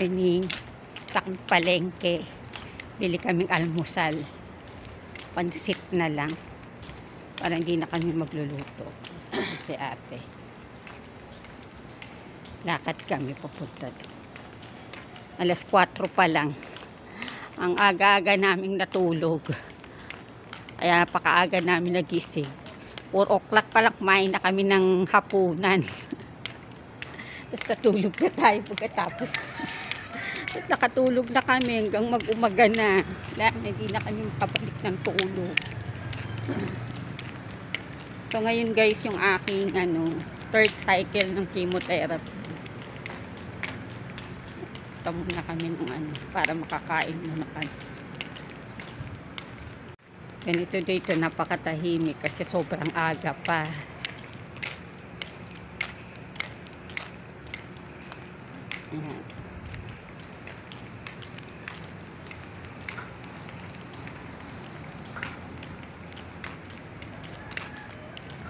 morning, takang palengke, bili kaming almusal, pansit na lang para hindi na kami magluluto. Si ate, lakad kami papunta doon. Alas 4 pa lang, ang aga-aga naming natulog, kaya napakaaga namin nagising. 4 o'clock pa lang kumain na kami ng hapunan. Tapos natulog na tayo pagkatapos. Tapos nakatulog na kami hanggang mag-umaga na. Hindi na kami makabalik ng tulog. So ngayon guys, yung aking third cycle ng chemotherapy. Ito muna kami ng para makakain muna kami. Ganito dito, napakatahimik kasi sobrang aga pa. Ayan.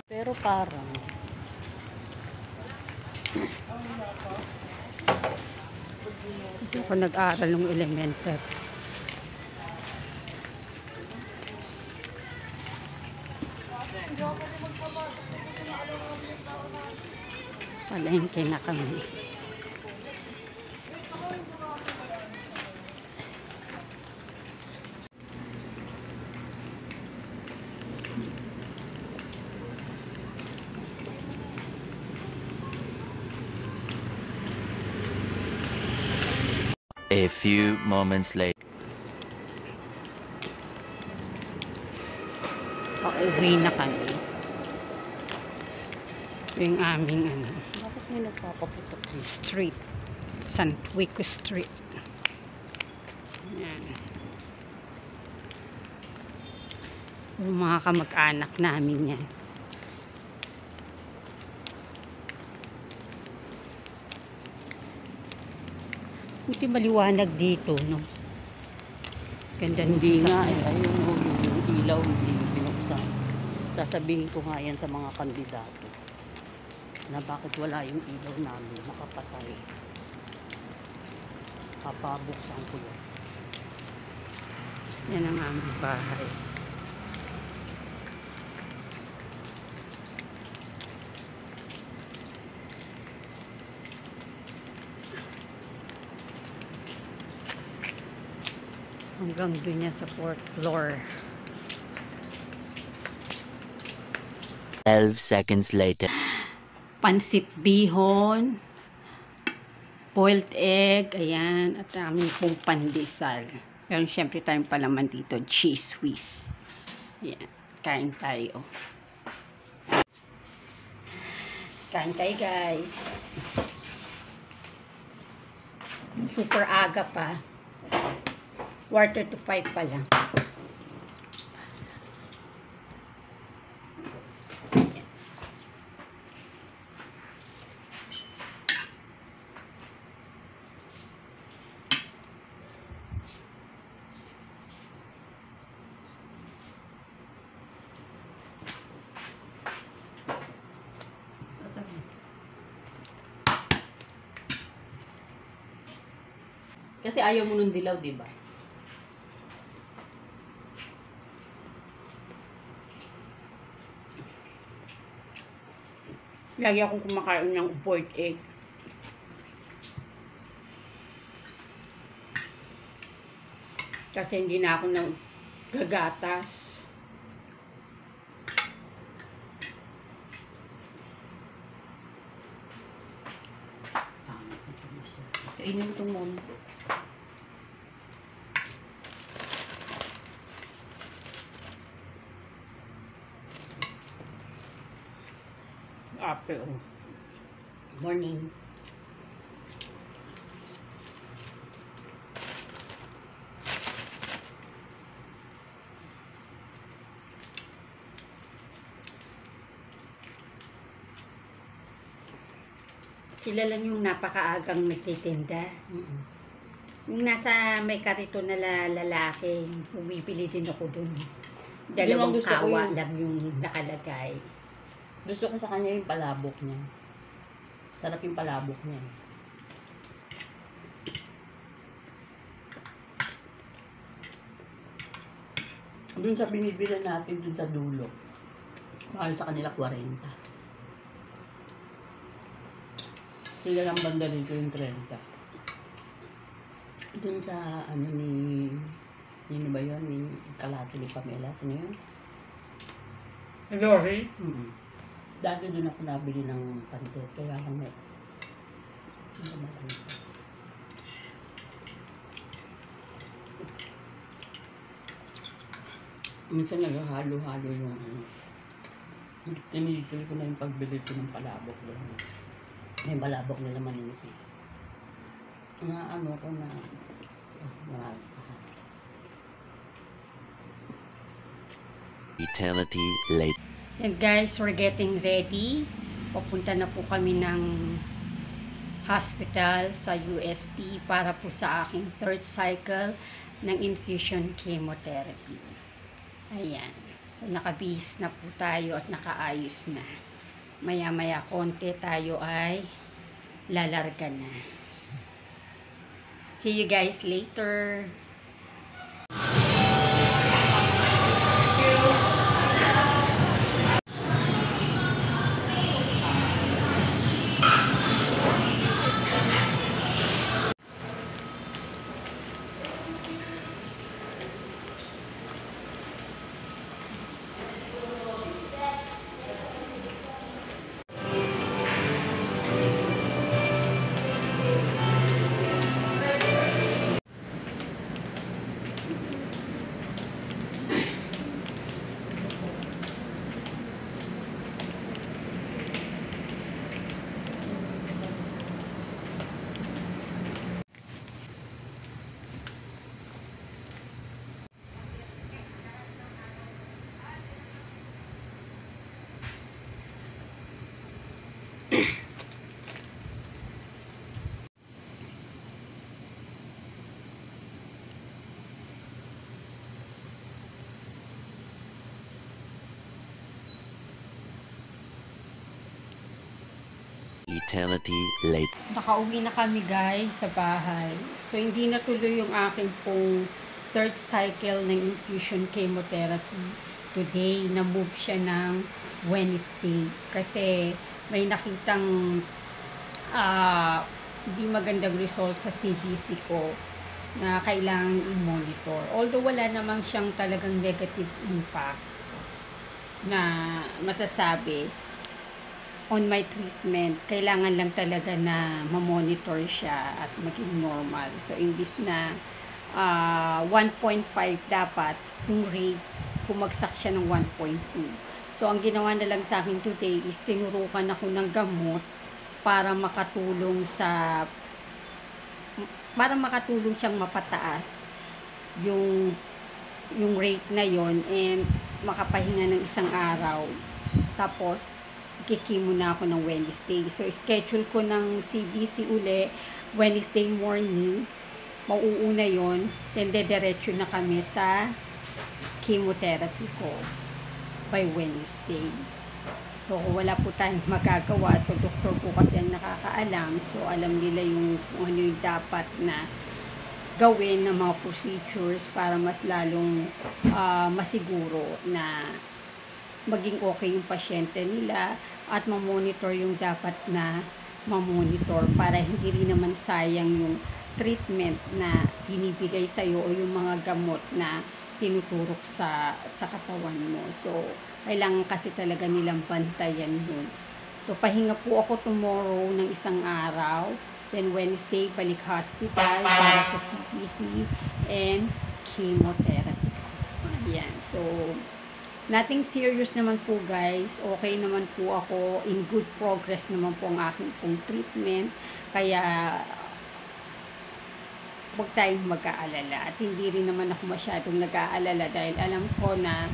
Pero parang hindi ako nag-aaral ng elementary. Palengke na kami. A few moments later. Pauwi na kami. Yung aming bakit may nagpapaputok dito? street, San Wico Street. Yan. Yung mga kamag-anak namin yan. Buti maliwanag dito, no? Ganda Hindi nga eh, ayun yung ilaw hindi binuksan. Sasabihin ko nga yan sa mga kandidato na bakit wala yung ilaw namin nakapatay. Papabuksan ko yun. Yan ang aming bahay. Hanggang doon niya sa 4th floor. 12 seconds later. Pansit bihon, boiled egg, ayan, at aming pong pandesal. Pero syempre tayong palaman dito, cheese whiz. Ayan, kain tayo. Kain tayo guys. Super aga pa. 4:45 pa lang. Kasi ayaw mo nung dilaw, di ba? Lagi akong kumakain ng boiled egg. Kasi hindi na ako nang gagatas. Kainin mo itong muna. After Morning. sila lang yung napakaagang nagtitinda. Yung nasa may karito na lalaki, bumibili din ako dun. Dalawang kawa lang yung nakalagay. Gusto ko sa kanya yung palabok niya. Sarap yung palabok niya. Dun sa binibili natin dun sa dulo, mahal sa kanila 40. Sila lang banda rito yung 30. Dun sa ano ni ba yun? Ni Kalasi ni Pamela. Sino yun? Lori? Dati dun ako nabili ng pansit. Kaya lang may minsan naghahalo-halo yung ano. Tinigil ko na yung pagbili ko ng palabok doon. May palabok nila maninipis. Na ano ko na marami. Eternity later. And guys, we're getting ready. Papunta na po kami ng hospital sa UST para po sa aking third cycle ng infusion chemotherapy. Ayan. So, nakabihis na po tayo at nakaayos na. Maya-maya konti tayo ay lalarga na. See you guys later. Eternity later. Nakauwi na kami guys sa bahay. So, hindi natuloy yung aking pong third cycle ng infusion chemotherapy. Today, na-move siya ng Wednesday. Kasi may nakitang hindi magandang result sa CBC ko na kailangang i-monitor. Although wala namang siyang talagang negative impact na masasabi on my treatment, kailangan lang talaga na ma-monitor siya at maging normal. So, imbis na 1.5 dapat, yung rate, bumagsak siya ng 1.2. So, ang ginawa na lang sa akin today is tinurukan ako ng gamot para makatulong siyang mapataas yung rate na yon and makapahinga ng isang araw. Tapos, kikimo na ako ng Wednesday. So, schedule ko ng CBC uli Wednesday morning. Mauuna yon. Then, dediretso na kami sa chemotherapy ko by Wednesday. So, wala po tayong magagawa. So, doktor po kasi ang nakakaalam. So, alam nila yung ano yung dapat na gawin ng mga procedures para mas lalong masiguro na maging okay yung pasyente nila at mamonitor yung dapat na mamonitor para hindi rin naman sayang yung treatment na binibigay sa'yo o yung mga gamot na tinuturok sa katawan mo. So, kailangan kasi talaga nilang bantayan yun. So, pahinga po ako tomorrow ng isang araw. Then, Wednesday, balik hospital para sa CPC and chemotherapy. Ayan. So, nothing serious naman po guys. Okay naman po ako. In good progress naman po ang aking pong treatment. Kaya, huwag tayong mag-aalala. At hindi rin naman ako masyadong nag-aalala dahil alam ko na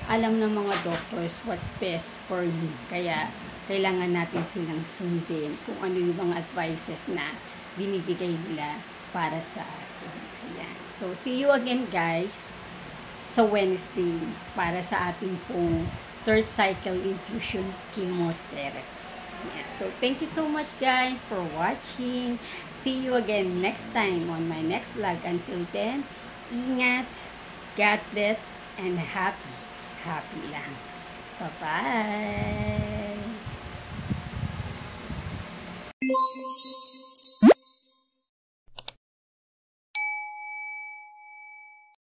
alam ng mga doctors what's best for me. Kaya, kailangan natin silang sundin kung ano yung mga advices na binibigay nila para sa atin. Ayan. So, see you again guys sa Wednesday para sa ating pong third cycle infusion chemotherapy. Ayan. So, thank you so much guys for watching. See you again next time on my next vlog. Until then, ingat, God bless, and happy. Happy lang. Bye-bye!